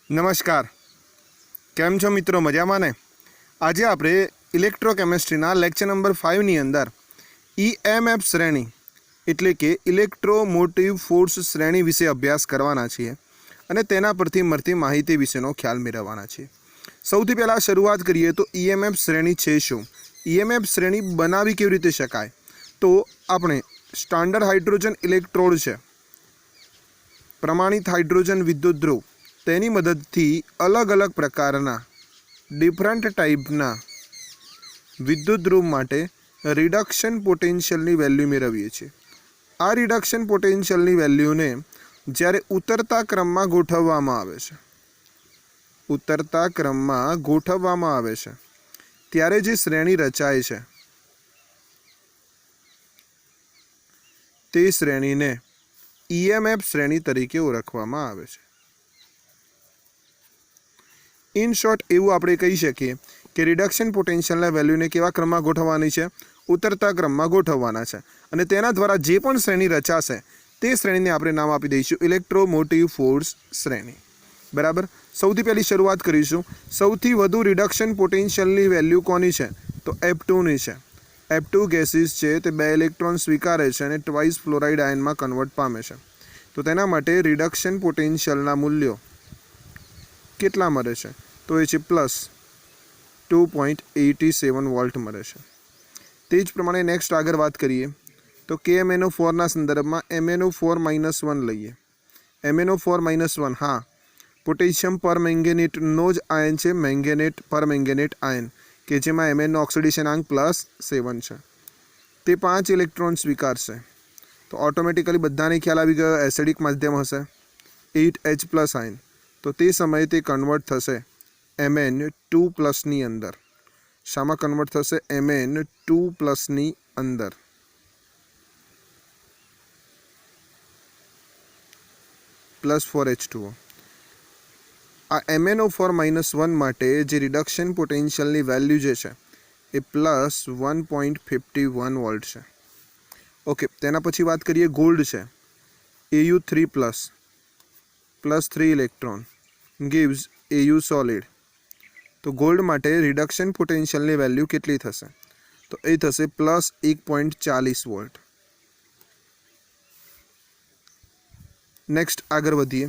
નમસ્કાર, કેમ છો મિત્રો? મજામાં ને? આજે આપણે ઇલેક્ટ્રોકેમિસ્ટ્રીના લેક્ચર નંબર 5ની અંદર EMF શ્રેણી એટલે કે ઇલેક્ટ્રોમોટિવ ફોર્સ શ્રેણી વિશે અભ્યાસ કરવાના છીએ અને તેના પરથી મળતી માહિતી વિશેનો ખ્યાલ મેળવવાના છીએ. સૌથી પહેલાં શરૂઆત કરીએ તો EMF શ્રેણી છે શું? EMF શ્રેણી બનાવી કેવી રીતે શકાય? તો આપણે સ્ટાન્ડર્ડ હાઇડ્રોજન ઇલેક્ટ્રોડ છે, પ્રમાણિત હાઇડ્રોજન વિદ્યુત ધ્રુવ, તેની મદદથી અલગ અલગ પ્રકારના ડિફરન્ટ ટાઈપના વિદ્યુત ધ્રુવ માટે રિડક્શન પોટેન્શિયલની વેલ્યુ મેળવીએ છીએ. આ રિડક્શન પોટેન્શિયલની વેલ્યુને જ્યારે ઉતરતા ક્રમમાં ગોઠવવામાં આવે છે ત્યારે જે શ્રેણી રચાય છે તે શ્રેણીને EMF શ્રેણી તરીકે ઓળખવામાં આવે છે. ઇન શોર્ટ એવું આપણે કહી શકીએ કે રિડક્શન પોટેન્શિયલના વેલ્યુને કેવા ક્રમમાં ગોઠવવાની છે? ઉતરતા ક્રમમાં ગોઠવવાના છે અને તેના દ્વારા જે પણ શ્રેણી રચાશે તે શ્રેણીને આપણે નામ આપી દઈશું ઇલેક્ટ્રોમોટિવ ફોર્સ શ્રેણી. બરાબર. સૌથી પહેલી શરૂઆત કરીશું. સૌથી વધુ રિડક્શન પોટેન્શિયલની વેલ્યુ કોની છે? તો F2ની છે. F2 ગેસીસ છે તે 2 ઇલેક્ટ્રોન સ્વીકારે છે અને ટ્વાઇસ ફ્લોરાઇડ આયનમાં કન્વર્ટ પામે છે. તો તેના માટે રિડક્શન પોટેન્શિયલના મૂલ્યો કેટલા મળે છે? તો એ છે પ્લસ 2.87 વોલ્ટ મળે છે. તે જ પ્રમાણે નેક્સ્ટ આગળ વાત કરીએ તો KMnO4ના સંદર્ભમાં MnO4-1 લઈએ. MnO4-1, હા, પોટેશિયમ પર મેંગેનેટનો જ આયન છે, મેંગેનેટ પર મેંગેનેટ આયન, કે જેમાં Mnનો ઓક્સિડેશન આંક +7 છે. તે 5 ઇલેક્ટ્રોન સ્વીકારશે તો ઓટોમેટિકલી બધાને ખ્યાલ આવી ગયો, એસિડિક માધ્યમ હશે, 8H+ આયન. તો તે સમયે તે કન્વર્ટ થશે Mn2+ની અંદર. શામાં કન્વર્ટ થશે? Mn2+ની અંદર. +4H2O. આ MnO4-1 માટે જે રિડક્શન પોટેન્શિયલની વેલ્યુ જે છે એ +1.51 વોલ્ટ છે. ઓકે, તેના પછી વાત કરીએ ગોલ્ડ છે. Au3+, +3 electron gives Au solid. તો ગોલ્ડ માટે રિડક્શન પોટેન્શિયલની વેલ્યુ કેટલી થશે? તો એ થશે +1.40 વોલ્ટ. નેક્સ્ટ આગળ વધીએ.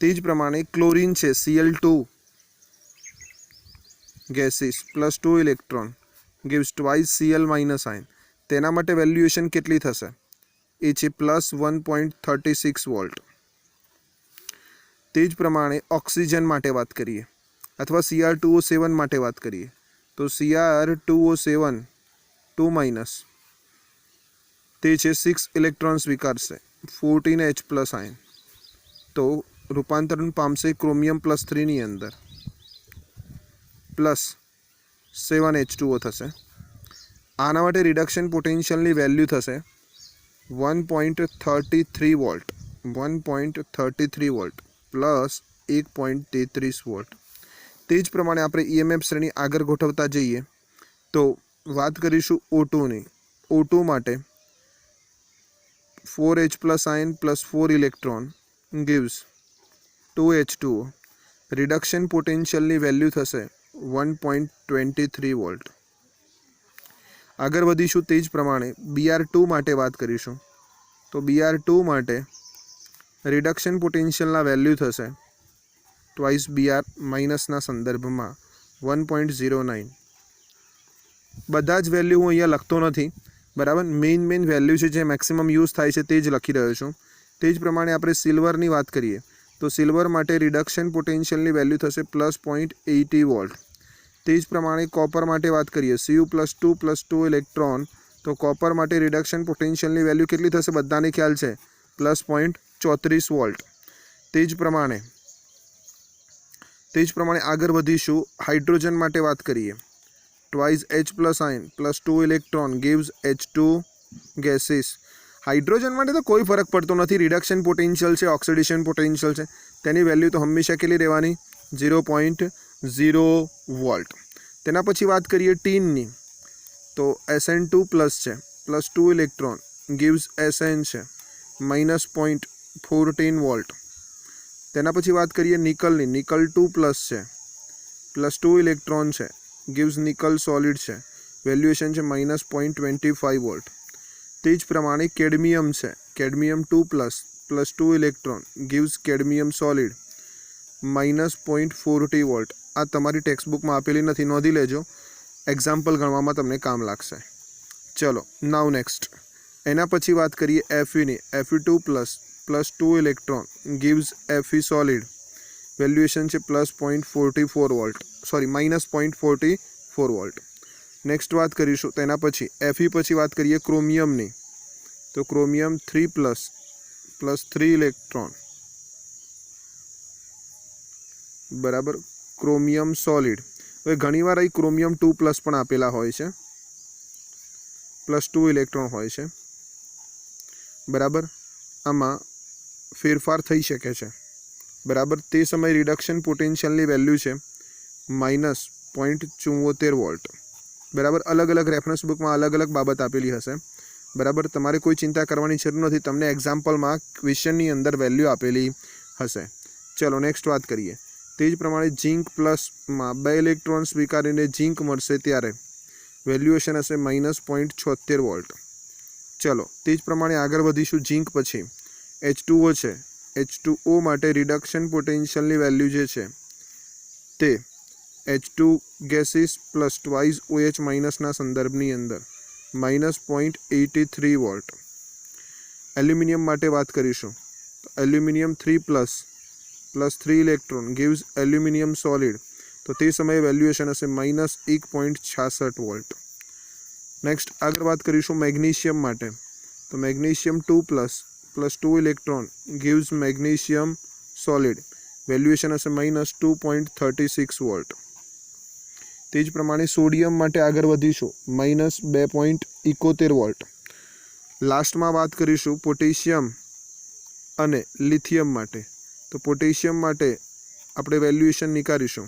તે જ પ્રમાણે ક્લોરીન છે, Cl2 gases, +2 electron gives twice Cl- ion. તેના માટે વેલ્યુએશન કેટલી થશે? એ છે +1.36 વોલ્ટ. તે જ પ્રમાણે ઓક્સિજન માટે વાત કરીએ અથવા Cr2O7 માટે વાત કરીએ તો Cr2O7 2- તે છે 6 ઇલેક્ટ્રોન સ્વીકારશે, 14H+ આયન. તો રૂપાંતરણ પામશે ક્રોમિયમ +3ની અંદર, +7H2O થશે. આના માટે રિડક્શન પોટેન્શિયલની વેલ્યુ થશે 1.33 વોલ્ટ, 1.33 વોલ્ટ +1.33 વોલ્ટ. તે જ પ્રમાણે આપણે EMF શ્રેણી આગળ ગોઠવતા જઈએ તો વાત કરીશું O2ની. O2 માટે 4H+ ion +4 electron gives 2H2O. Reduction પોટેન્શિયલની વેલ્યુ થશે 1.23 વોલ્ટ. આગળ વધીશું. તે જ પ્રમાણે Br2 માટે વાત કરીશું તો Br2 માટે રિડક્શન પોટેન્શિયલના વેલ્યુ થશે ટ્વાઇસ Br માઇનસના સંદર્ભમાં 1.09. બધા જ વેલ્યુ હું અહીંયા લખતો નથી, બરાબર. મેઇન વેલ્યુ છે જે મેક્સિમમ યુઝ થાય છે તે જ લખી રહ્યો છું. તે જ પ્રમાણે આપણે સિલ્વરની વાત કરીએ તો સિલ્વર માટે રિડક્શન પોટેન્શિયલની વેલ્યુ થશે +0.80 વોલ્ટ. તે જ પ્રમાણે કોપર માટે વાત કરીએ Cu+2+2 ઇલેક્ટ્રોન, તો કોપર માટે રિડક્શન પોટેન્શિયલની વેલ્યુ કેટલી થશે? બધાને ખ્યાલ છે, +0.34 વોલ્ટ. તે જ પ્રમાણે આગળ વધીશું. હાઇડ્રોજન માટે વાત કરીએ twice H+ ion +2 electron gives H2 gases. Hydrogen માટે તો કોઈ ફરક પડતો નથી, રિડક્શન પોટેન્શિયલ છે, ઓક્સિડેશન પોટેન્શિયલ છે, તેની વેલ્યુ તો હંમેશા કેટલી રહેવાની? 0.0 વોલ્ટ. તેના પછી વાત કરીએ ટીનની તો Sn2+ છે, +2 ઇલેક્ટ્રોન gives Sn છે, -0.14 વોલ્ટ. तेना पछी बात करिए निकलनी, निकल 2+ है, +2 इलेक्ट्रॉन है, गिव्स निकल सॉलिड है, वेल्युएशन है -0.25 वोल्ट। तेज प्रमाणे कैडमियम है, cadmium 2+ +2 electron gives cadmium solid -0.40 volt. आ तमारी टेक्स्टबुक में आपेली नहीं, नोंधी लेजो, एक्जाम्पल गणवामां तमने काम लागशे। चलो नाउ नेक्स्ट, एना पछी बात करिए Fe नी, Fe2+ +2 electron gives Fe solid, valuation है +0.44 वोल्ट, सॉरी -0.44 वोल्ट। नेक्स्ट बात करीशुं तेना पछी Fe पछी बात करिए क्रोमियम नी, तो क्रोमियम 3+ +3 इलेक्ट्रॉन बराबर क्रोमियम सॉलिड। हवे घणीवार अहीं क्रोमियम 2+ पण आपेला होय छे, +2 इलेक्ट्रॉन होय छे बराबर। आमां फेरफार थई शके छे बराबर। ते समय रिडक्शन पोटेंशियलनी वेल्यू है -0.74 वोल्ट बराबर। अलग अलग रेफरन्स बुक में अलग अलग बाबत आपेली हशे बराबर। तमारे कोई चिंता करवानी जरूर नहीं, तमने एक्जाम्पल में क्वेश्चन नी अंदर वेल्यू आपेली हशे। चलो नेक्स्ट बात करिए, तेज प्रमाणे जिंक प्लस में 2 इलेक्ट्रॉन स्वीकारीने जिंक मळशे त्यारे वेल्युएशन हशे -0.76 वोल्ट। चलो तेज प्रमाणे आगळ वधीशुं। जिंक पछी H2O है, H2O माटे रिडक्शन पोटेंशियलनी वेल्यू जे छे ते H2 gases plus twice OH minus ना संदर्भनी अंदर -0.83 वोल्ट। एल्यूमिनियम माटे बात करीशुं तो aluminium 3+ +3 electron gives aluminium solid, तो ते समय वेल्युएशन हशे -1.66 वोल्ट। नेक्स्ट आगे बात करीशुं मैग्नीशियम माटे, तो magnesium 2+ +2 electron gives magnesium solid, valuation हशे -2.36 वोल्ट। तेज प्रमाणे सोडियम माटे आगे वधीशुं -2.71 वोल्ट। लास्ट में बात करीशुं पोटेशियम अने लिथियम माटे, तो पोटेशियम माटे आपणे वेल्युएशन निकाळीशुं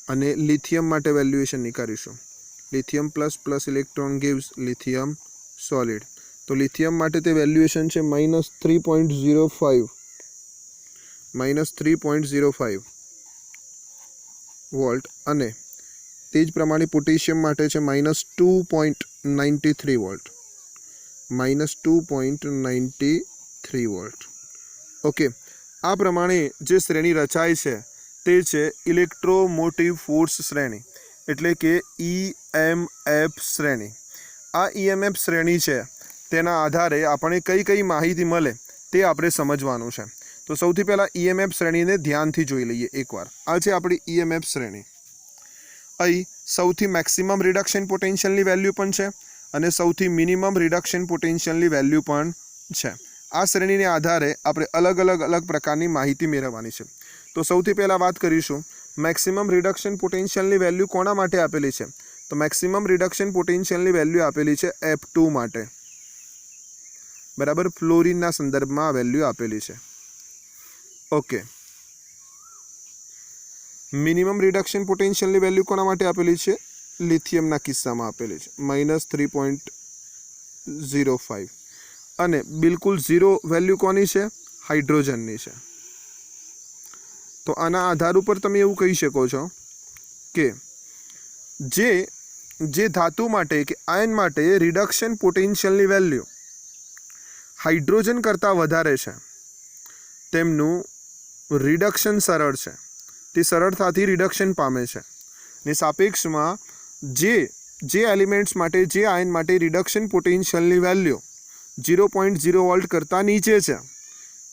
अने लिथियम माटे वेल्युएशन निकाळीशुं। Lithium ++ electron gives lithium solid, तो लिथियम माटे ते वेल्युएशन है -3.05 वोल्ट अने तेज प्रमाणे पोटेशियम माटे है -2.93 वोल्ट, -2.93 वोल्ट। ओके, आ प्रमाणे जे श्रेणी रचाय छे ते छे इलेक्ट्रोमोटिव फोर्स श्रेणी, एटले के EMF श्रेणी। आ EMF श्रेणी है तेना आधारे आपणे कई कई माहिती मळे ते आपणे समजवानुं छे। तो सौथी पहला EMF श्रेणी ने ध्यानथी जोई लईए एकवार। आ छे आपणी EMF श्रेणी। अहीं सौथी मैक्सिमम रिडक्शन पोटेंशियलनी वेल्यू पण छे अने सौथी मिनिमम रिडक्शन पोटेंशियलनी वेल्यू पण छे। आ श्रेणीने आधारे आपणे अलग अलग प्रकारनी माहिती मेळववानी छे। तो सौथी पहला बात करीशुं मैक्सिमम रिडक्शन पोटेंशियलनी वेल्यू कोना माटे आपेली छे, तो मैक्सिमम रिडक्शन पोटेंशियलनी वेल्यू आपेली छे F2 माटे बराबर। फ्लोरीन संदर्भ में आ वेल्यू आपेली छे। ओके, मिनिमम रिडक्शन पोटेंशियलनी वेल्यू कोना माटे आपेली छे, लिथियम किस्सा में आपेली छे -3.05 अने बिल्कुल 0 वेल्यू कोनी छे, हाइड्रोजननी छे। तो आना आधार पर तमे एवुं कही शको छो के जे धातु माटे के आयन माटे रिडक्शन पोटेंशियलनी वेल्यू हाइड्रोजन करता वधारे छे, तेमनुं रिडक्शन सरळ छे, ते सरळताथी रिडक्शन पामे छे। ने सापेक्ष में जे एलिमेंट्स माटे जे आयन माटे रिडक्शन पोटेंशियलनी वेल्यू 0.0 वोल्ट करता नीचे छे,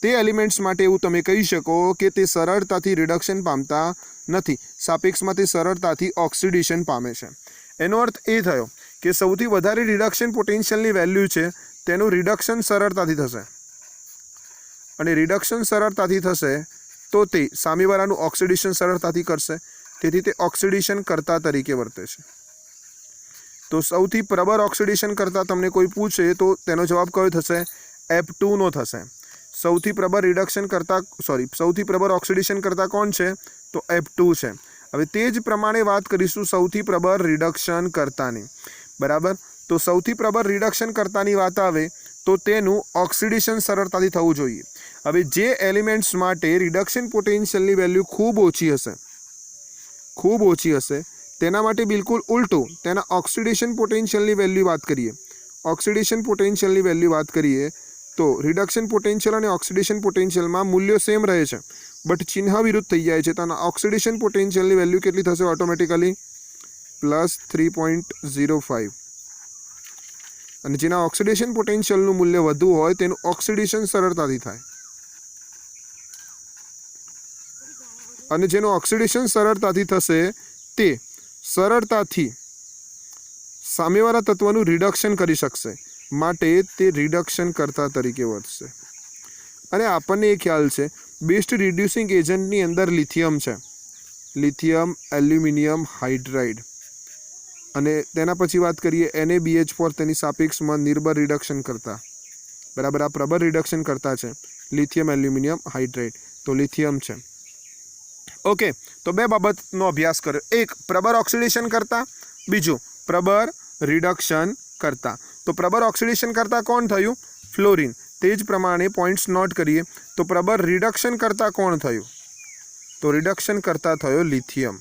ते एलिमेंट्स माटे एवुं तमे कही शको के ते सरळताथी रिडक्शन पामता नथी, सापेक्षमां ते सरळताथी ऑक्सिडेशन पामे छे। एनो अर्थ ए थयो के सौथी वधारे रिडक्शन पोटेंशियलनी वेल्यू छे तेनुं रिडक्शन सरळताथी थशे अने रिडक्शन सरळताथी थशे तो ते सामेवाळानुं ऑक्सिडेशन सरळताथी करशे, तेथी ते ऑक्सिडेशन करता तरीके वर्ते छे। तो सौथी प्रबळ ऑक्सिडेशन करता तमने कोई पूछे तो तेनो जवाब कयो थशे, F2 नो थशे। सौथी प्रबळ रिडक्शन करता सौथी प्रबळ ऑक्सिडेशन करता कोण छे, तो F2 छे। हवे ते ज प्रमाणे बात करीशुं सौथी प्रबळ रिडक्शन करतानी बराबर। तो सौथी प्रबळ रिडक्शन करतानी वात आवे तो तेनुं ऑक्सिडेशन सरळताथी थवुं जोईए હવે જે એલિમેન્ટ્સ માટે રિડક્શન પોટેન્શિયલની વેલ્યુ ખૂબ ઓછી હશે તેના માટે બિલકુલ ઉલટું તેના ઓક્સિડેશન પોટેન્શિયલની વેલ્યુ વાત કરીએ. ઓક્સિડેશન પોટેન્શિયલની વેલ્યુ વાત કરીએ તો રિડક્શન પોટેન્શિયલ અને ઓક્સિડેશન પોટેન્શિયલમાં મૂલ્યો સેમ રહે છે, બટ ચિહ્ન વિરુદ્ધ થઈ જાય છે. તો ઓક્સિડેશન પોટેન્શિયલની વેલ્યુ કેટલી થશે ઓટોમેટિકલી? +3.05. અને જેના ઓક્સિડેશન પોટેન્શિયલનું મૂલ્ય વધુ હોય તેનું ઓક્સિડેશન સરળતાથી થાય, અને જેનું ઓક્સિડેશન સરળતાથી થશે તે સરળતાથી સામેવાળા તત્વનું રિડક્શન કરી શકશે, માટે તે રિડક્શન કરતા તરીકે વર્તશે. અને આપણને એ ખ્યાલ છે બેસ્ટ રિડ્યુસિંગ એજન્ટની અંદર લિથિયમ છે, લિથિયમ એલ્યુમિનિયમ હાઇડ્રાઇડ. અને તેના પછી વાત કરીએ NaBH4 તેની સાપેક્ષમાં નિર્બળ રિડક્શન કરતા, બરાબર. આ પ્રબળ રિડક્શન કરતા છે લિથિયમ એલ્યુમિનિયમ હાઇડ્રાઇડ, તો લિથિયમ છે. ઓકે, તો બે બાબતનો અભ્યાસ કર્યો, એક પ્રબળ ઓક્સિડેશન કરતા, બીજું પ્રબળ રિડક્શન કરતા. તો પ્રબળ ઓક્સિડેશન કરતા કોણ થયું? ફ્લોરિન. તે જ પ્રમાણે પોઈન્ટ્સ નોટ કરીએ તો પ્રબળ રિડક્શન કરતા કોણ થયું? તો રિડક્શન કરતા થયો લિથિયમ.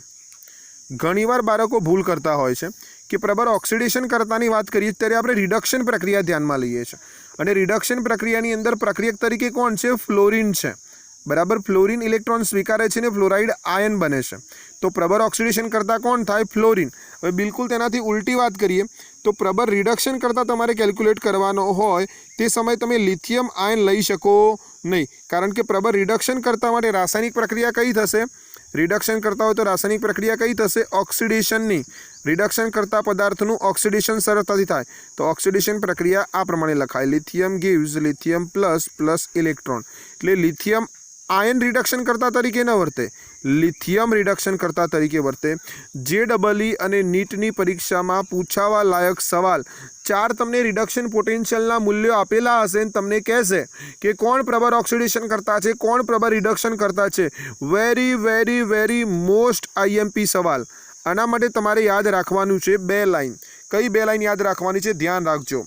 ઘણીવાર બાળકો ભૂલ કરતા હોય છે કે પ્રબળ ઓક્સિડેશન કરતાની વાત કરીએ ત્યારે આપણે રિડક્શન પ્રક્રિયા ધ્યાનમાં લઈએ છીએ, અને રિડક્શન પ્રક્રિયાની અંદર પ્રક્રિયક તરીકે કોણ છે? ફ્લોરિન છે, બરાબર. ફ્લોરિન ઇલેક્ટ્રોન સ્વીકારે છે ને ફ્લોરાઇડ આયન બને છે. તો પ્રબળ ઓક્સિડેશન કરતા કોણ થાય? ફ્લોરિન. હવે બિલકુલ તેનાથી ઉલટી વાત કરીએ તો પ્રબળ રિડક્શન કરતા તમારે કેલ્ક્યુલેટ કરવાનો હોય તે સમયે તમે લિથિયમ આયન લઈ શકો નહીં, કારણ કે પ્રબળ રિડક્શન કરતા માટે રાસાયણિક પ્રક્રિયા કઈ થશે? રિડક્શન કરતા હોય તો રાસાયણિક પ્રક્રિયા કઈ થશે? ઓક્સિડેશનની. રિડક્શન કરતા પદાર્થનું ઓક્સિડેશન સરળતાથી થાય, તો ઓક્સિડેશન પ્રક્રિયા આ પ્રમાણે લખાય: lithium gives lithium plus electron. એટલે લિથિયમ આયન રિડક્શન કરતા તરીકે ન વર્તે, લિથિયમ રિડક્શન કરતા તરીકે વર્તે. JEE અને નીટની પરીક્ષામાં પૂછાવા લાયક સવાલ 4 તમને રિડક્શન પોટેન્શિયલના મૂલ્યો આપેલા હશે અને તમને કહેશે કે કોણ પ્રબળ ઓક્સિડેશન કરતા છે, કોણ પ્રબળ રિડક્શન કરતા છે. Very very very most IMP સવાલ. આના માટે તમારે યાદ રાખવાનું છે 2 લાઈન. કઈ 2 લાઈન યાદ રાખવાની છે? ધ્યાન રાખજો.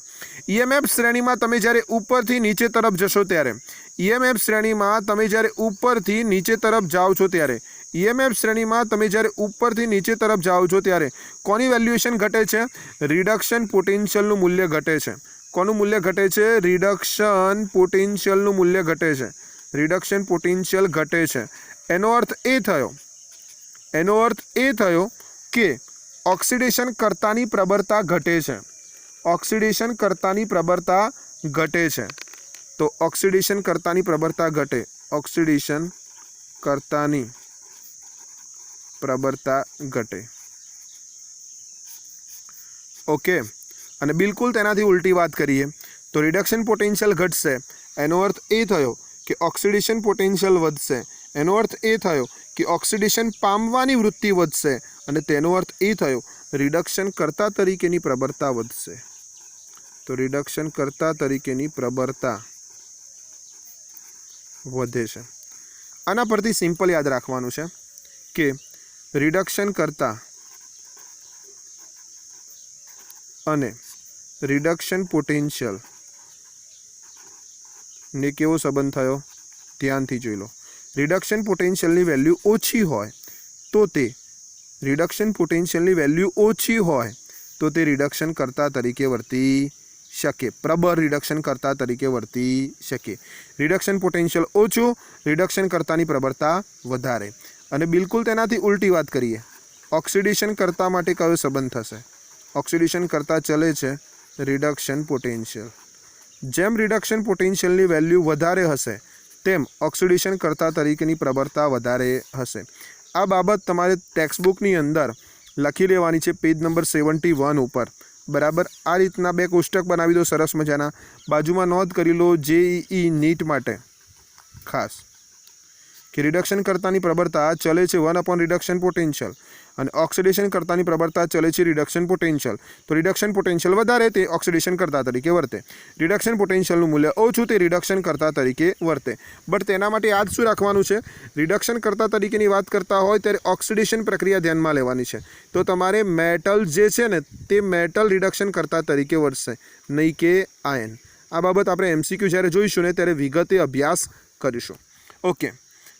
EMF શ્રેણીમાં તમે જ્યારે ઉપરથી નીચે તરફ જશો ત્યારે, EMF શ્રેણીમાં તમે જ્યારે ઉપરથી નીચે તરફ જાઓ છો ત્યારે, EMF શ્રેણીમાં તમે જ્યારે ઉપરથી નીચે તરફ જાઓ છો ત્યારે કોની વેલ્યુએશન ઘટે છે? રિડક્શન પોટેન્શિયલનું મૂલ્ય ઘટે છે. કોનું મૂલ્ય ઘટે છે? રિડક્શન પોટેન્શિયલનું મૂલ્ય ઘટે છે. રિડક્શન પોટેન્શિયલ ઘટે છે. એનો અર્થ એ થયો કે ઓક્સિડેશન કરતાની પ્રબળતા ઘટે છે. ઓક્સિડેશન કરતાની પ્રબળતા ઘટે છે. તો ઓક્સિડેશન કરતાની પ્રબળતા ઘટે, ઓક્સિડેશન કરતાની પ્રબળતા ઘટે. ઓકે, અને બિલકુલ તેનાથી ઉલટી વાત કરીએ તો રિડક્શન પોટેન્શિયલ ઘટશે, એનો અર્થ એ થયો કે ઓક્સિડેશન પોટેન્શિયલ વધશે. એનો અર્થ એ થયો કે ઓક્સિડેશન પામવાની વૃત્તિ વધશે, અને તેનો અર્થ એ થયો રિડક્શન કરતા તરીકેની પ્રબળતા વધશે. તો રિડક્શન કરતા તરીકેની પ્રબળતા વધે છે. આના પરથી સિમ્પલ યાદ રાખવાનું છે કે રિડક્શન કરતા અને રિડક્શન પોટેન્શિયલ ને કેવો સંબંધ થયો? ધ્યાનથી જોઈ લો. રિડક્શન પોટેન્શિયલની વેલ્યુ ઓછી હોય તો તે રિડક્શન પોટેન્શિયલની વેલ્યુ ઓછી હોય તો તે રિડક્શન કરતા તરીકે વર્તી શકે, પ્રબળ રિડક્શન કરતા તરીકે વર્તી શકે. રિડક્શન પોટેન્શિયલ ઓછું, રિડક્શન કરતાની પ્રબળતા વધારે. અને બિલકુલ તેનાથી ઉલટી વાત કરીએ, ઓક્સિડેશન કરતા માટે કયો સંબંધ થશે? ઓક્સિડેશન કરતા ચલે છે રિડક્શન પોટેન્શિયલ. જેમ રિડક્શન પોટેન્શિયલની વેલ્યુ વધારે હશે તેમ ઓક્સિડેશન કરતા તરીકેની પ્રબળતા વધારે હશે. આ બાબત તમારે ટેક્સ્ટબુકની અંદર લખી લેવાની છે, પેજ નંબર 71 ઉપર, બરાબર. આ રીતના 2 કોષ્ટક બનાવી દો સરસ મજાના. બાજુમાં નોંધ કરી લો JEE નીટ માટે ખાસ કે રિડક્શન કરતાની પ્રબળતા ચલે છે 1 રિડક્શન પોટેન્શિયલ, અને ઓક્સિડેશન કરતાની પ્રબળતા ચલે છે રિડક્શન પોટેન્શિયલ. તો રિડક્શન પોટેન્શિયલ વધારે તે ઓક્સિડેશન કરતા તરીકે વર્તે, રિડક્શન પોટેન્શિયલનું મૂલ્ય ઓછું તે રિડક્શન કરતા તરીકે વર્તે. બટ તેના માટે યાદ શું રાખવાનું છે? રિડક્શન કરતા તરીકેની વાત કરતા હોય ત્યારે ઓક્સિડેશન પ્રક્રિયા ધ્યાનમાં લેવાની છે. તો તમારે મેટલ જે છે ને તે મેટલ રિડક્શન કરતા તરીકે વર્તશે, નહીં કે આયન. આ બાબત આપણે MCQ જ્યારે જોઈશું ને ત્યારે વિગતે અભ્યાસ કરીશું. ઓકે,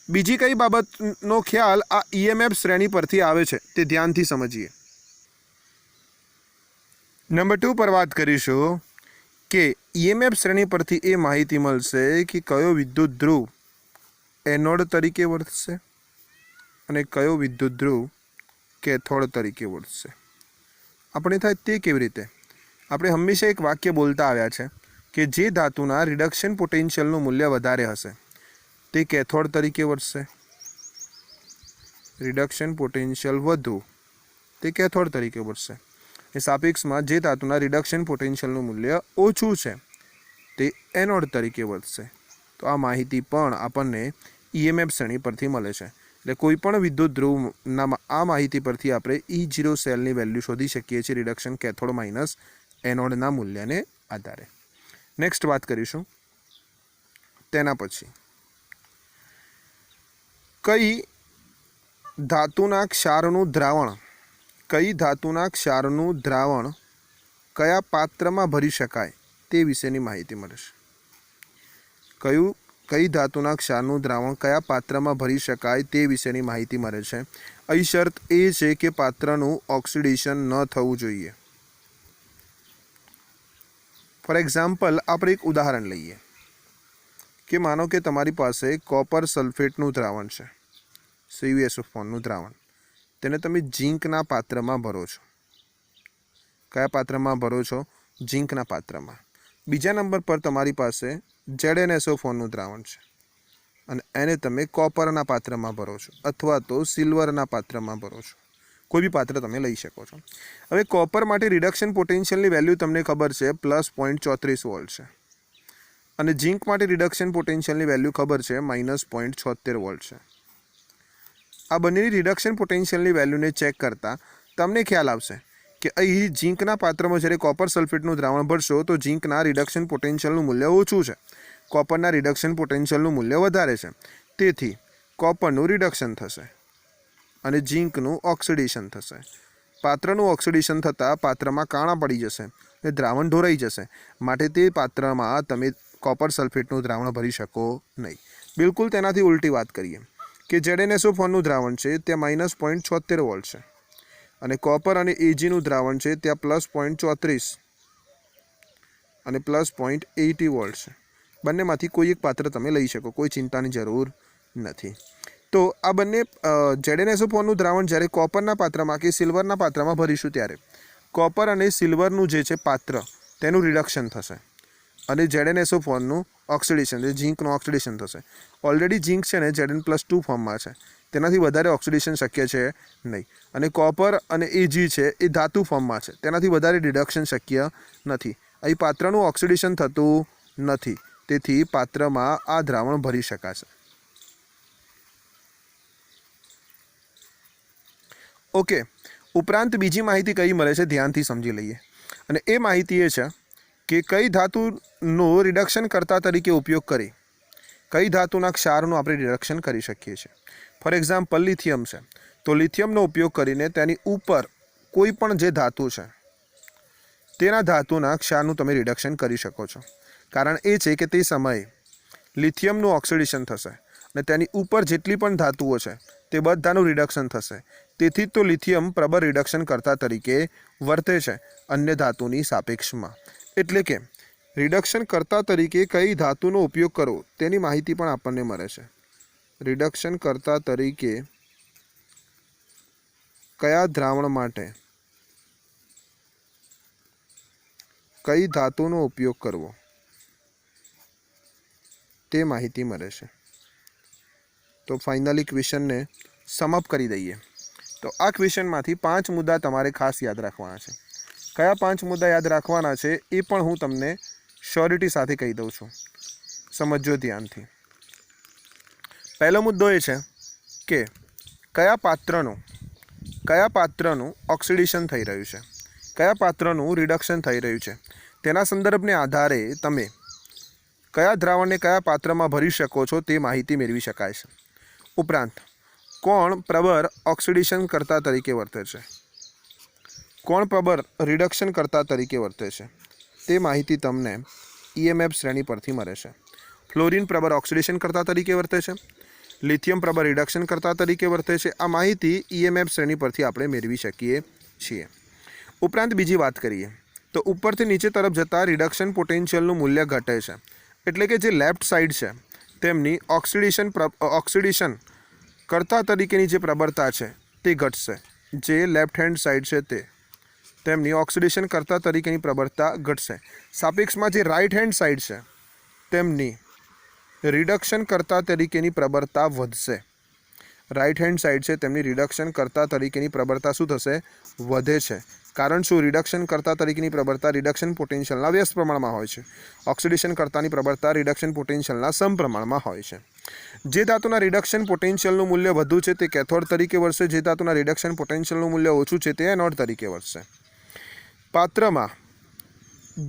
બીજી કઈ બાબતનો ખ્યાલ આ EMF શ્રેણી પરથી આવે છે તે ધ્યાનથી સમજીએ. નંબર 2 પર વાત કરીશું કે EMF શ્રેણી પરથી એ માહિતી મળશે કે કયો વિદ્યુત ધ્રુવ એનોડ તરીકે વર્તશે અને કયો વિદ્યુત ધ્રુવ કેથોડ તરીકે વર્તશે. આપણે થાય તે કેવી રીતે? આપણે હંમેશા એક વાક્ય બોલતા આવ્યા છે કે જે ધાતુના રિડક્શન પોટેન્શિયલનું મૂલ્ય વધારે હશે તે કેથોડ તરીકે વર્તશે, રિડક્શન પોટેન્શિયલ વધુ તે કેથોડ તરીકે વર્તશે. એ સાપેક્ષમાં જે ધાતુના રિડક્શન પોટેન્શિયલનું મૂલ્ય ઓછું છે તે એનોડ તરીકે વર્તશે. તો આ માહિતી પણ આપણને EMF શ્રેણી પરથી મળે છે. એટલે કોઈ પણ વિદ્યુત ધ્રુવના આ માહિતી પરથી આપણે E0 સેલની વેલ્યુ શોધી શકીએ છીએ રિડક્શન કેથોડ માઇનસ એનોડના મૂલ્યને આધારે. નેક્સ્ટ વાત કરીશું તેના પછી કઈ ધાતુના ક્ષારનું દ્રાવણ કયા પાત્રમાં ભરી શકાય તે વિશેની માહિતી મળે છે. કઈ ધાતુના ક્ષારનું દ્રાવણ કયા પાત્રમાં ભરી શકાય તે વિશેની માહિતી મળે છે. અહીં શરત એ છે કે પાત્રનું ઓક્સિડેશન ન થવું જોઈએ. ફોર એક્ઝામ્પલ આપણે એક ઉદાહરણ લઈએ કે માનો કે તમારી પાસે કોપર સલ્ફેટનું દ્રાવણ છે, CuSO4નું દ્રાવણ. તેને તમે ઝીંકના પાત્રમાં ભરો છો. કયા પાત્રમાં ભરો છો? ઝીંકના પાત્રમાં. બીજા નંબર પર તમારી પાસે ZnSO4નું દ્રાવણ છે અને એને તમે કોપરના પાત્રમાં ભરો છો અથવા તો સિલ્વરના પાત્રમાં ભરો છો. કોઈ બી પાત્ર તમે લઈ શકો છો. હવે કોપર માટે રિડક્શન પોટેન્શિયલની વેલ્યુ તમને ખબર છે +0.34 વોલ્ટ છે અને ઝીંક માટે રિડક્શન પોટેન્શિયલની વેલ્યુ ખબર છે -0.76 વોલ્ટ છે. આ બંનેની રિડક્શન પોટેન્શિયલની વેલ્યુને ચેક કરતાં તમને ખ્યાલ આવશે કે અહીં ઝીંકના પાત્રમાં જ્યારે કોપર સલ્ફેટનું દ્રાવણ ભરશો તો ઝીંકના રિડક્શન પોટેન્શિયલનું મૂલ્ય ઓછું છે, કોપરના રિડક્શન પોટેન્શિયલનું મૂલ્ય વધારે છે. તેથી કોપરનું રિડક્શન થશે અને ઝીંકનું ઓક્સિડેશન થશે. પાત્રનું ઓક્સિડેશન થતાં પાત્રમાં કાણા પડી જશે અને દ્રાવણ ઢોરાઈ જશે. માટે તે પાત્રમાં તમે કોપર સલ્ફેટનું દ્રાવણ ભરી શકો નહીં. બિલકુલ તેનાથી ઉલટી વાત કરીએ કે ZnSO4નું દ્રાવણ છે ત્યાં -0.76 વોલ્ટ છે અને કોપર અને Ag દ્રાવણ છે ત્યાં +0.34 અને +0.80 વોલ્ટ છે. બંનેમાંથી કોઈ એક પાત્ર તમે લઈ શકો, કોઈ ચિંતાની જરૂર નથી. તો આ બંને ZnSO4નું દ્રાવણ જ્યારે કોપરના પાત્રમાં કે સિલ્વરના પાત્રમાં ભરીશું ત્યારે કોપર અને સિલ્વરનું જે છે પાત્ર તેનું રિડક્શન થશે અને ZnSO4નું ઓક્સિડેશન, ઝીંકનું ઓક્સિડેશન થશે. ઓલરેડી ઝીંક છે ને Zn+2 ફોર્મમાં છે, તેનાથી વધારે ઓક્સિડેશન શક્ય છે નહીં. અને કોપર અને Ag છે એ ધાતુ ફોર્મમાં છે, તેનાથી વધારે રિડક્શન શક્ય નથી. અહીં પાત્રનું ઓક્સિડેશન થતું નથી, તેથી પાત્રમાં આ દ્રાવણ ભરી શકાશે. ઓકે, ઉપરાંત બીજી માહિતી કઈ મળે છે ધ્યાનથી સમજી લઈએ. અને એ માહિતી એ છે કે કઈ ધાતુનો રિડક્શન કર્તા તરીકે ઉપયોગ કરી કઈ ધાતુના ક્ષારનું આપણે રિડક્શન કરી શકીએ છીએ. ફોર એક્ઝામ્પલ લિથિયમ છે તો લિથિયમનો ઉપયોગ કરીને તેની ઉપર કોઈ પણ જે ધાતુ છે તેના ધાતુના ક્ષારનું તમે રિડક્શન કરી શકો છો. કારણ એ છે કે તે સમયે લિથિયમનું ઓક્સિડેશન થશે અને તેની ઉપર જેટલી પણ ધાતુઓ છે તે બધાનું રિડક્શન થશે. તેથી તો લિથિયમ પ્રબળ રિડક્શન કર્તા તરીકે વર્તે છે અન્ય ધાતુની સાપેક્ષમાં. એટલે કે રિડક્શન કર્તા તરીકે કઈ ધાતુનો ઉપયોગ કરવો તેની માહિતી પણ આપણને મળે છે. રિડક્શન કર્તા તરીકે કયા દ્રાવણ માટે કઈ ધાતુનો ઉપયોગ કરવો તે માહિતી મળે છે. તો ફાઇનલી ક્વેશ્ચનને સમઅપ કરી દઈએ તો આ ક્વેશ્ચનમાંથી 5 મુદ્દા તમારે ખાસ યાદ રાખવાના છે. કયા 5 મુદ્દા યાદ રાખવાના છે એ પણ હું તમને શ્યોરિટી સાથે કહી દઉં છું, સમજો ધ્યાનથી. પહેલો મુદ્દો એ છે કે કયા પાત્રનું ઓક્સિડેશન થઈ રહ્યું છે, કયા પાત્રનું રિડક્શન થઈ રહ્યું છે તેના સંદર્ભને આધારે તમે કયા દ્રાવણને કયા પાત્રમાં ભરી શકો છો તે માહિતી મેળવી શકાય છે. ઉપરાંત કોણ પ્રબળ ઓક્સિડેશન કર્તા તરીકે વર્તે છે, કોણ પ્રબળ રિડક્શન કર્તા તરીકે વર્તે છે તે માહિતી તમને EMF શ્રેણી પરથી મળે છે. ફ્લોરિન પ્રબળ ઓક્સિડેશન કરતા તરીકે વર્તે છે, લિથિયમ પ્રબળ રિડક્શન કરતા તરીકે વર્તે છે. આ માહિતી EMF શ્રેણી પરથી આપણે મેળવી શકીએ છીએ. ઉપરાંત બીજી વાત કરીએ તો ઉપરથી નીચે તરફ જતાં રિડક્શન પોટેન્શિયલનું મૂલ્ય ઘટે છે, એટલે કે જે લેફ્ટ સાઈડ છે તેમની ઓક્સિડેશન કરતા તરીકેની જે પ્રબળતા છે તે ઘટશે. જે લેફ્ટ હેન્ડ સાઈડ છે તે તેમની ઓક્સિડેશન કરતા તરીકેની પ્રબળતા ઘટશે. સાપેક્ષમાં જે રાઈટ હેન્ડ સાઈડ છે તેમની રિડક્શન કરતા તરીકેની પ્રબળતા વધશે. રાઈટ હેન્ડ સાઈડ છે તેમની રિડક્શન કરતા તરીકેની પ્રબળતા શું થશે? વધે છે. કારણ શું? રિડક્શન કરતા તરીકેની પ્રબળતા રિડક્શન પોટેન્શિયલના વ્યસ્ત પ્રમાણમાં હોય છે. ઓક્સિડેશન કરતાની પ્રબળતા રિડક્શન પોટેન્શિયલના સમપ્રમાણમાં હોય છે. જે ધાતુના રિડક્શન પોટેન્શિયલનું મૂલ્ય વધુ છે તે કેથોડ તરીકે વર્તશે. જે ધાતુના રિડક્શન પોટેન્શિયલનું મૂલ્ય ઓછું છે તે એનોડ તરીકે વર્તશે. પાત્રમાં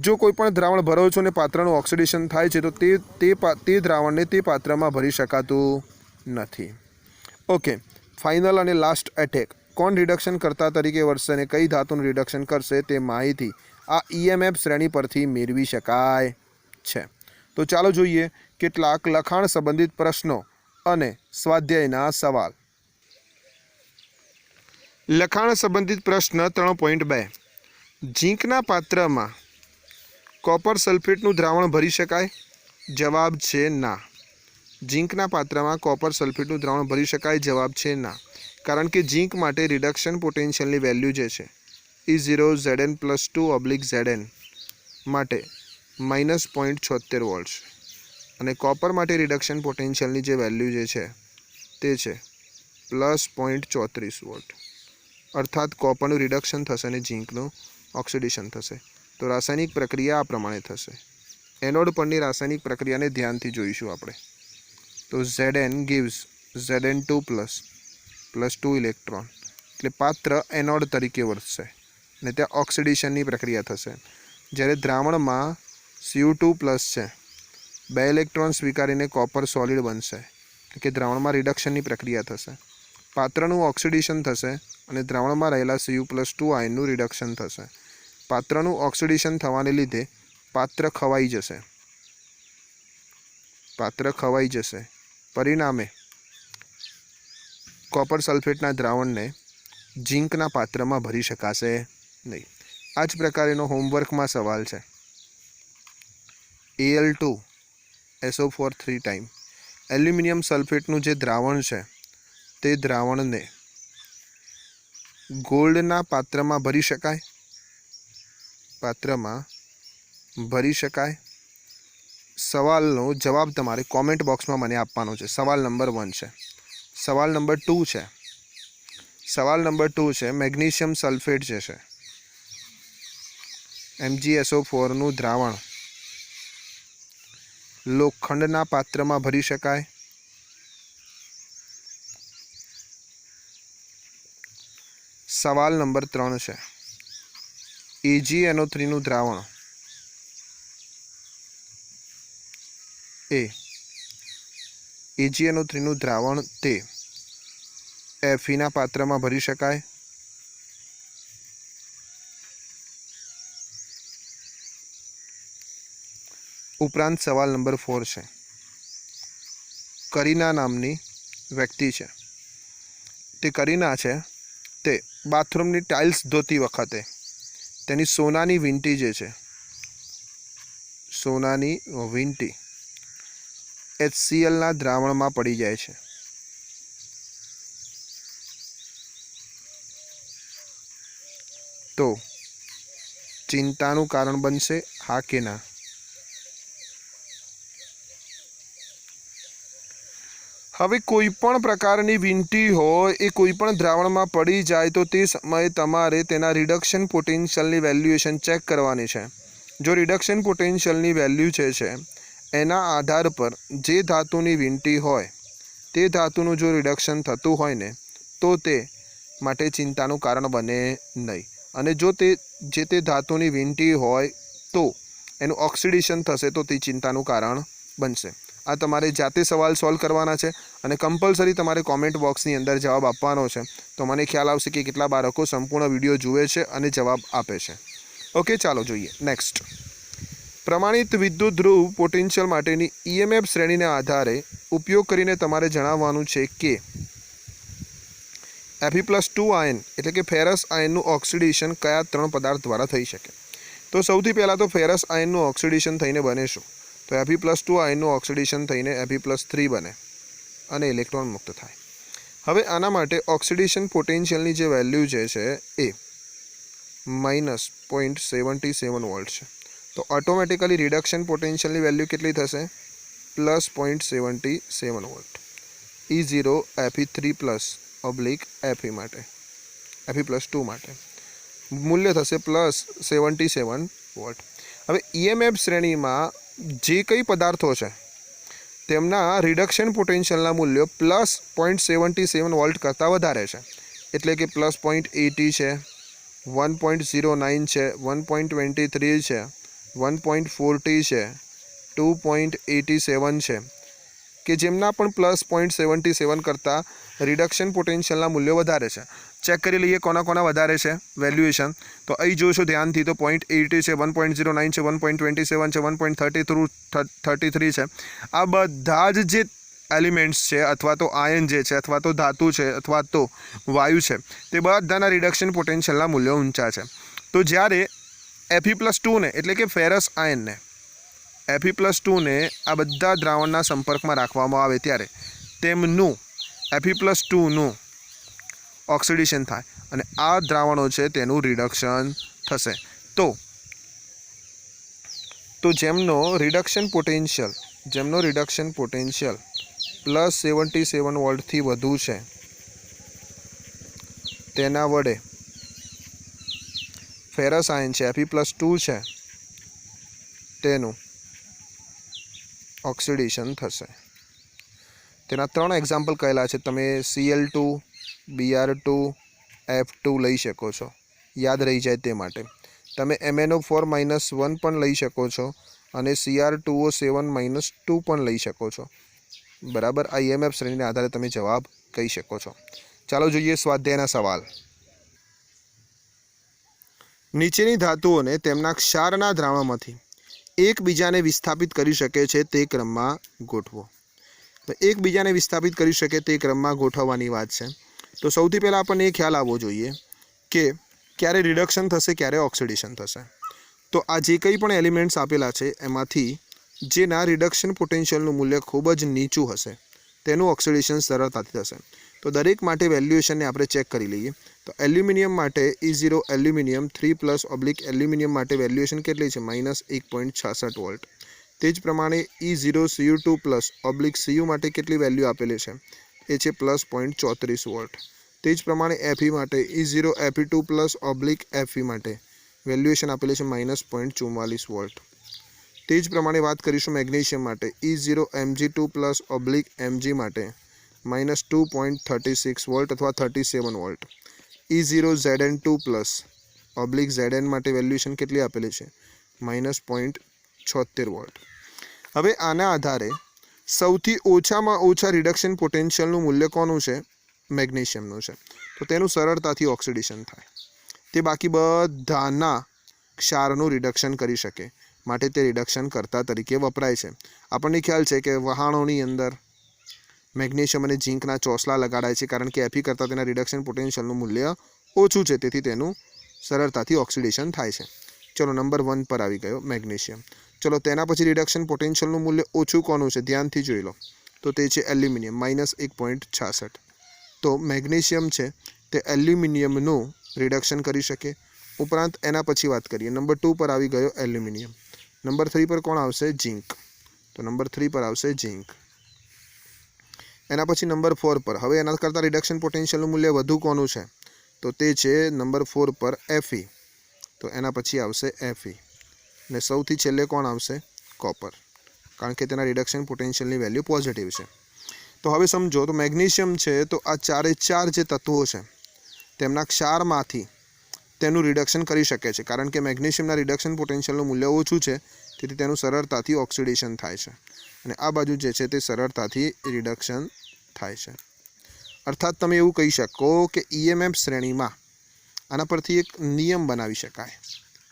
જો કોઈ પણ દ્રાવણ ભરો છો અને પાત્રનું ઓક્સિડેશન થાય છે તો તે દ્રાવણને તે પાત્રમાં ભરી શકાતું નથી. ઓકે, ફાઇનલ અને લાસ્ટ એટેક. કોણ રિડક્શન કરતા તરીકે વર્તશે અને કઈ ધાતુનું રિડક્શન કરશે તે માહિતી આ EMF શ્રેણી પરથી મેળવી શકાય છે. તો ચાલો જોઈએ કેટલાક લખાણ સંબંધિત પ્રશ્નો અને સ્વાધ્યાયના સવાલ. લખાણ સંબંધિત પ્રશ્ન 3.2. ઝીંકના પાત્રમાં કોપર સલ્ફેટનું દ્રાવણ ભરી શકાય? જવાબ છે ના. ઝીંકના પાત્રમાં કોપર સલ્ફેટનું દ્રાવણ ભરી શકાય? જવાબ છે ના. કારણ કે ઝીંક માટે રિડક્શન પોટેન્શિયલની વેલ્યુ જે છે E0 Zn+2/Zn માટે -0.76 વોલ્ટ છે અને કોપર માટે રિડક્શન પોટેન્શિયલની જે વેલ્યુ જે છે તે છે +0.34 વોલ્ટ. અર્થાત કોપરનું રિડક્શન થશે અને ઝીંકનું ઓક્સિડેશન થશે. તો રાસાયણિક પ્રક્રિયા આ પ્રમાણે થશે. એનોડ પરની રાસાયણિક પ્રક્રિયાને ધ્યાનથી જોઈશું આપણે. તો Zn gives Zn2+ +2 ઇલેક્ટ્રોન, એટલે પાત્ર એનોડ તરીકે વર્તશે અને ત્યાં ઓક્સિડેશનની પ્રક્રિયા થશે. જ્યારે દ્રાવણમાં Cu2+ છે, 2 ઇલેક્ટ્રોન સ્વીકારીને કોપર સોલિડ બનશે, એટલે કે દ્રાવણમાં રિડક્શનની પ્રક્રિયા થશે. પાત્રનું ઓક્સિડેશન થશે અને દ્રાવણમાં રહેલા Cu+2 આયનનું રિડક્શન થશે. પાત્રનું ઓક્સિડેશન થવાને લીધે પાત્ર ખવાઈ જશે. પરિણામે કોપર સલ્ફેટના દ્રાવણને ઝીંકના પાત્રમાં ભરી શકાશે નહીં. આ જ પ્રકારેનો હોમવર્કમાં સવાલ છે. Al2SO4 3 ટાઈમ એલ્યુમિનિયમ સલ્ફેટનું જે દ્રાવણ છે તે દ્રાવણને ગોલ્ડના પાત્રમાં ભરી શકાય? સવાલનો જવાબ તમારે કોમેન્ટ બોક્સમાં મને આપવાનો છે. સવાલ નંબર 1 છે. સવાલ નંબર 2 છે મેગ્નેશિયમ સલ્ફેટ જે છે MgSO4નું દ્રાવણ લોખંડના પાત્રમાં ભરી શકાય? સવાલ નંબર 3 છે AgNO3નું દ્રાવણ AgNO3નું દ્રાવણ તે Feના પાત્રમાં ભરી શકાય? ઉપરાંત સવાલ નંબર 4 છે કરીના નામની વ્યક્તિ છે. તે કરીના છે તે બાથરૂમની ટાઇલ્સ ધોતી વખતે તેની સોનાની વીંટી જે છે HClના દ્રાવણમાં પડી જાય છે. તો ચિંતાનું કારણ બનશે? હા કે ના? હવે કોઈ પણ પ્રકારની વીંટી હોય એ કોઈ પણ દ્રાવણમાં પડી જાય તો તે સમયે તમારે તેના રિડક્શન પોટેન્શિયલની વેલ્યુએશન ચેક કરવાની છે. જો રિડક્શન પોટેન્શિયલની વેલ્યુ છે એના આધાર પર જે ધાતુની વીંટી હોય તે ધાતુનું જો રિડક્શન થતું હોય ને તો તે માટે ચિંતાનું કારણ બને નહીં. અને જો તે ધાતુની વીંટી હોય તો એનું ઓક્સિડેશન થશે તો તે ચિંતાનું કારણ બનશે. આ તમારે જાતે સવાલ સોલ્વ કરવાના છે અને કમ્પલસરી તમારે કોમેન્ટ બોક્સની અંદર જવાબ આપવાનો છે. તો મને ખ્યાલ આવશે કે કેટલા બાળકો સંપૂર્ણ વિડીયો જુએ છે અને જવાબ આપે છે. ઓકે, ચાલો જોઈએ નેક્સ્ટ. પ્રમાણિત વિદ્યુત ધ્રુવ પોટેન્શિયલ માટેની EMF શ્રેણીના આધારે ઉપયોગ કરીને તમારે જણાવવાનું છે કે Fe+2 આયન એટલે કે ફેરસ આયનનું ઓક્સિડેશન કયા 3 પદાર્થ દ્વારા થઈ શકે। તો સૌથી પહેલાં તો ફેરસ આયનનું ઓક્સિડેશન થઈને બને શું? તો Fe+2 આયનનું ઓક્સિડેશન થઈને Fe+3 બને અને ઇલેક્ટ્રોન મુક્ત થાય। હવે આના માટે ઓક્સિડેશન પોટેન્શિયલની જે વેલ્યુ છે એ -0.77 વોલ્ટ છે। તો ઓટોમેટિકલી રિડક્શન પોટેન્શિયલની વેલ્યુ કેટલી થશે? +0.77 વોલ્ટ। E0 Fe3+ Fe માટે Fe+2 માટે મૂલ્ય થશે +77 વોલ્ટ। હવે EMF શ્રેણીમાં જે કંઈ પદાર્થો છે તેમના રિડક્શન પોટેન્શિયલના મૂલ્યો +0.77 વોલ્ટ કરતાં વધારે છે, એટલે કે +0.80 છે, 1.09 છે, 1.23 છે, 1.40 છે, 2.87 છે, કે જેમના પણ +0.77 કરતાં રિડક્શન પોટેન્શિયલના મૂલ્યો વધારે છે। ચેક કરી લઈએ કોના કોના વધારે છે વેલ્યુએશન। તો અહીં જોશો ધ્યાનથી તો 0.80 છે, 1.09 છે, 1.27 છે, 1.33 છે। આ બધા જ એલિમેન્ટ્સ છે અથવા તો આયન જે છે અથવા તો ધાતુ છે અથવા તો વાયુ છે તે બધાના રિડક્શન પોટેન્શિયલના મૂલ્યો ઊંચા છે। તો જ્યારે Fe+2 ને એટલે કે ફેરસ આયનને Fe+2 ને આ બધા દ્રાવણના સંપર્કમાં રાખવામાં આવે ત્યારે તેમનું Fe+2નું ઓક્સિડેશન થાય અને આ દ્રાવણો છે તેનું રિડક્શન થશે। તો જેમનો રિડક્શન પોટેન્શિયલ +77 વોલ્ટથી વધુ છે તેના વડે ફેરસ આયન છે Fe+2 છે તેનું ઓક્સિડેશન થશે। તેના 3 એક્ઝામ્પલ કહેલા છે, તમે Cl2, Br2, F2 લઈ શકો છો, યાદ રહી જાય તે માટે। તમે MnO4 -1 પણ લઈ શકો છો અને Cr2O7 -2 પણ લઈ શકો છો, બરાબર। આ EMF શ્રેણીના આધારે તમે જવાબ કહી શકો છો। ચાલો જોઈએ સ્વાધ્યાયના સવાલ। નીચેની ધાતુઓને તેમના ક્ષારના દ્રાવણમાંથી એકબીજાને વિસ્થાપિત કરી શકે છે તે ક્રમમાં ગોઠવો। તો એકબીજાને વિસ્થાપિત કરી શકે તે ક્રમમાં ગોઠવવાની વાત છે। તો સૌથી પહેલાં આપણને એ ખ્યાલ આવવો જોઈએ કે ક્યારે રિડક્શન થશે, ક્યારે ઓક્સિડેશન થશે। તો આ જે કંઈ પણ એલિમેન્ટ્સ આપેલા છે એમાંથી જેના રિડક્શન પોટેન્શિયલનું મૂલ્ય ખૂબ જ નીચું હશે તેનું ઓક્સિડેશન સરળતાથી થશે। તો દરેક માટે વેલ્યુએશનને આપણે ચેક કરી લઈએ। તો એલ્યુમિનિયમ માટે E0 એલ્યુમિનિયમ 3+ એલ્યુમિનિયમ માટે વેલ્યુએશન કેટલી છે? -1.66 વોલ્ટ। તે જ પ્રમાણે E0 Cu2+ માટે કેટલી વેલ્યુ આપેલી છે? એ છે +0.34 વોલ્ટ। તે જ પ્રમાણે Fe માટે E0 Fe2+ Fe માટે વેલ્યુએશન આપેલી છે -0.44 વોલ્ટ। તે જ પ્રમાણે વાત કરીશું મેગ્નેશિયમ માટે E0 Mg2+ Mg માટે -2.36 વોલ્ટ અથવા 37 વોલ્ટ। E0 Zn2+ Zn માટે વેલ્યુએશન કેટલી આપેલી છે? -0.76 વોલ્ટ। હવે આના આધારે સૌથી ઓછામાં ઓછા રિડક્શન પોટેન્શિયલનું મૂલ્ય કોનું છે? મેગ્નેશિયમનું છે। તો તેનું સરળતાથી ઓક્સિડેશન થાય, તે બાકી બધાના ક્ષારનું રિડક્શન કરી શકે માટે તે રિડક્શન કર્તા તરીકે વપરાય છે। આપણને ખ્યાલ છે કે વહાણોની અંદર મેગ્નેશિયમ અને ઝીંકના ચોસલા લગાડાય છે કારણ કે Fe કરતાં તેના રિડક્શન પોટેન્શિયલનું મૂલ્ય ઓછું છે, તેથી તેનું સરળતાથી ઓક્સિડેશન થાય છે। ચલો નંબર 1 પર આવી ગયો મેગ્નેશિયમ। ચલો તેના પછી રિડક્શન પોટેન્શિયલનું મૂલ્ય ઓછું કોનું છે? ધ્યાનથી જોઈ લો, તો તે છે એલ્યુમિનિયમ -1.66। તો મેગ્નેશિયમ છે તે એલ્યુમિનિયમનું રિડક્શન કરી શકે। ઉપરાંત એના પછી વાત કરીએ નંબર 2 પર આવી ગયો એલ્યુમિનિયમ। નંબર 3 પર કોણ આવશે? ઝીંક। તો નંબર 3 પર આવશે ઝીંક। એના પછી નંબર 4 પર, હવે એના કરતાં રિડક્શન પોટેન્શિયલનું મૂલ્ય વધુ કોનું છે? તો તે છે નંબર 4 પર Fe। તો એના પછી આવશે Fe ને સૌથી છેલ્લે કોણ આવશે? કોપર, કારણ કે તેના રિડક્શન પોટેન્શિયલની વેલ્યુ પોઝિટિવ છે। તો હવે સમજો, તો મેગ્નેશિયમ છે તો આ 4 જે તત્વો છે તેમના ક્ષારમાંથી તેનું રિડક્શન કરી શકે છે કારણ કે મેગ્નેશિયમના રિડક્શન પોટેન્શિયલનું મૂલ્ય ઓછું છે, તેથી તેનું સરળતાથી ઓક્સિડેશન થાય છે અને આ બાજુ જે છે તે સરળતાથી રિડક્શન થાય છે। અર્થાત તમે એવું કહી શકો કે EMF શ્રેણીમાં આના પરથી એક નિયમ બનાવી શકાય।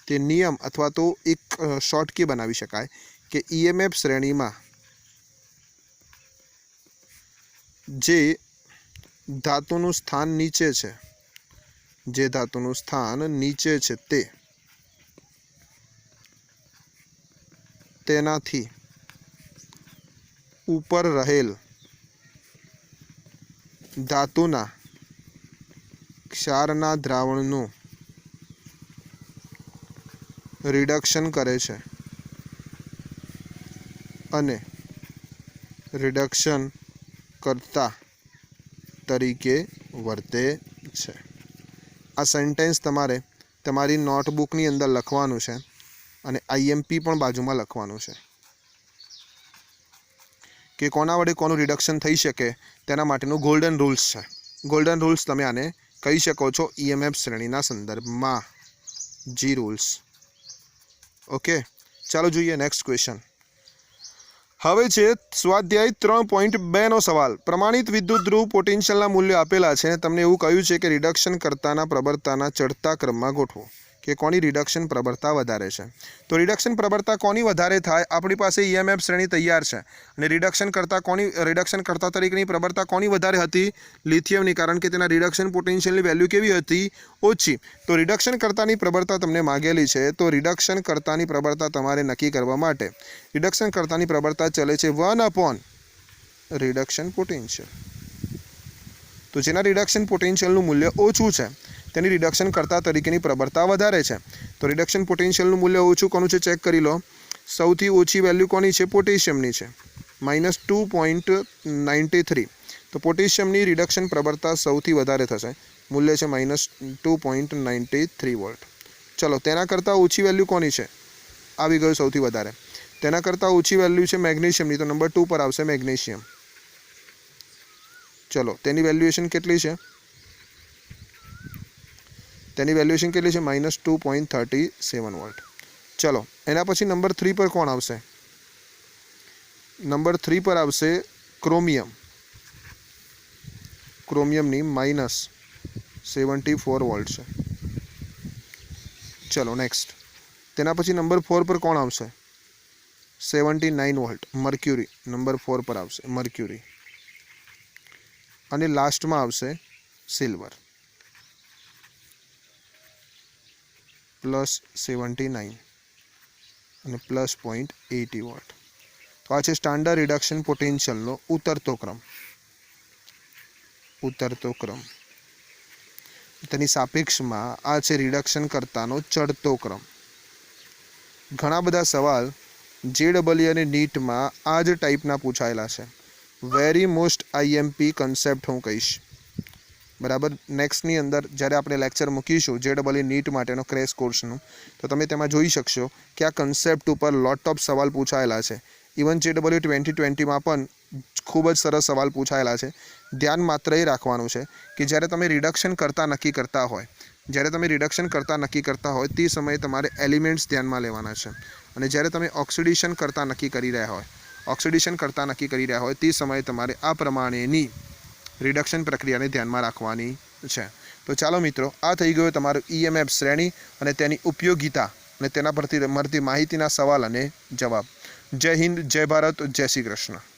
તે નિયમ અથવા તો એક શોર્ટ કી બનાવી શકાય કે ઈએમએફ શ્રેણીમાં જે ધાતુનું સ્થાન નીચે છે, જે ધાતુનું સ્થાન નીચે છે તેનાથી ઉપર રહેલ ધાતુના ક્ષારના દ્રાવણનું રિડક્શન કરે છે અને રિડક્શન કરતા તરીકે વર્તે છે. આ સેન્ટેન્સ તમારે તમારી નોટબુકની અંદર લખવાનું છે અને આઈએમપી પણ બાજુમાં લખવાનું છે કે કોના વડે કોનું રિડક્શન થઈ શકે તેના માટેનું ગોલ્ડન રૂલ્સ છે. ગોલ્ડન રૂલ્સ તમે આને કહી શકો છો ઈએમએફ શ્રેણીના સંદર્ભમાં, જી રૂલ્સ. ઓકે, ચાલો જોઈએ નેક્સ્ટ ક્વેશ્ચન. હવે છે સ્વાધ્યાય 3.2 નો સવાલ. પ્રમાણિત વિદ્યુત ધ્રુવ પોટેન્શિયલના મૂલ્યો આપેલા છે અને તમને એવું કહ્યું છે કે રિડક્શન કરતાના પ્રબળતાના ચડતા ક્રમમાં ગોઠવો કે કોની રિડક્શન પ્રબળતા વધારે છે. તો રિડક્શન પ્રબળતા કોની વધારે થાય, આપણી પાસે ઈએમએફ શ્રેણી તૈયાર છે અને રિડક્શન કરતા તરીકેની પ્રબળતા કોની વધારે હતી, લિથિયમની, કારણ કે તેના રિડક્શન પોટેન્શિયલની વેલ્યુ કેવી હતી, ઓછી. તો રિડક્શન કરતાની પ્રબળતા તમને માગેલી છે. તો રિડક્શન કરતાની પ્રબળતા તમારે નક્કી કરવા માટે રિડક્શન કરતાની પ્રબળતા ચલે છે 1 રિડક્શન પોટેન્શિયલ. તો જેના રિડક્શન પોટેન્શિયલનું મૂલ્ય ઓછું છે તેની રિડક્શન કરતા તરીકેની પ્રબળતા વધારે છે. તો રિડક્શન પોટેન્શિયલનું મૂલ્ય ઓછું કોનું છે ચેક કરી લો. સૌથી ઓછી વેલ્યુ કોની છે, પોટેશિયમની છે, -2.93. તો પોટેશિયમની રિડક્શન પ્રબળતા સૌથી વધારે થશે, મૂલ્ય છે -2.93 વોલ્ટ. ચલો, તેના કરતાં ઓછી વેલ્યુ કોની છે, આવી ગયું સૌથી વધારે. તેના કરતાં ઓછી વેલ્યુ છે મેગ્નેશિયમની, તો નંબર 2 પર આવશે મેગ્નેશિયમ. ચલો, તેની વેલ્યુએશન કેટલી છે, તેની વેલ્યુએશન કેટલી છે, -2.37 વોલ્ટ. ચલો, એના પછી નંબર 3 પર કોણ આવશે, નંબર 3 પર આવશે ક્રોમિયમ. ક્રોમિયમની -74 વોલ્ટ છે. ચલો નેક્સ્ટ. તેના પછી નંબર 4 પર કોણ આવશે, 79 વોલ્ટ, મર્ક્યુરી. નંબર 4 પર આવશે મર્ક્યુરી. અને લાસ્ટમાં આવશે સિલ્વર, +79 અને +0.80 વોલ્ટ. તો આ છે સ્ટાન્ડર્ડ રિડક્શન પોટેન્શિયલનો ઉતરતો ક્રમ. તેની સાપેક્ષમાં આ છે રિડક્શન કરતાનો ચડતો ક્રમ. ઘણા બધા સવાલ JEE અને નીટમાં આ જ ટાઈપના પૂછાયેલા છે. વેરી મોસ્ટ આઈએમપી કન્સેપ્ટ હું કહીશ, બરાબર. નેક્સ્ટની અંદર જ્યારે આપણે લેક્ચર મૂકીશું JEE નીટ માટેનો ક્રેશ કોર્સનું, તો તમે તેમાં જોઈ શકશો કે આ કન્સેપ્ટ ઉપર લોટ ઓફ સવાલ પૂછાયેલા છે. ઇવન JEE 2020માં પણ ખૂબ જ સરસ સવાલ પૂછાયેલા છે. ધ્યાન માત્ર એ રાખવાનું છે કે જ્યારે તમે રિડક્શન કરતા નક્કી કરતા હોય તે સમયે તમારે એલિમેન્ટ્સ ધ્યાનમાં લેવાના છે. અને જ્યારે તમે ઓક્સિડેશન કરતા નક્કી કરી રહ્યા હોય તે સમયે તમારે આ પ્રમાણેની રિડક્શન પ્રક્રિયાને ધ્યાનમાં રાખવાની છે. તો ચાલો મિત્રો, આ થઈ ગયો તમારું ઈએમએફ શ્રેણી અને તેની ઉપયોગિતા અને તેના પરથી મળતી માહિતીના સવાલ અને જવાબ. જય હિન્દ, જય ભારત, જય શ્રી કૃષ્ણ.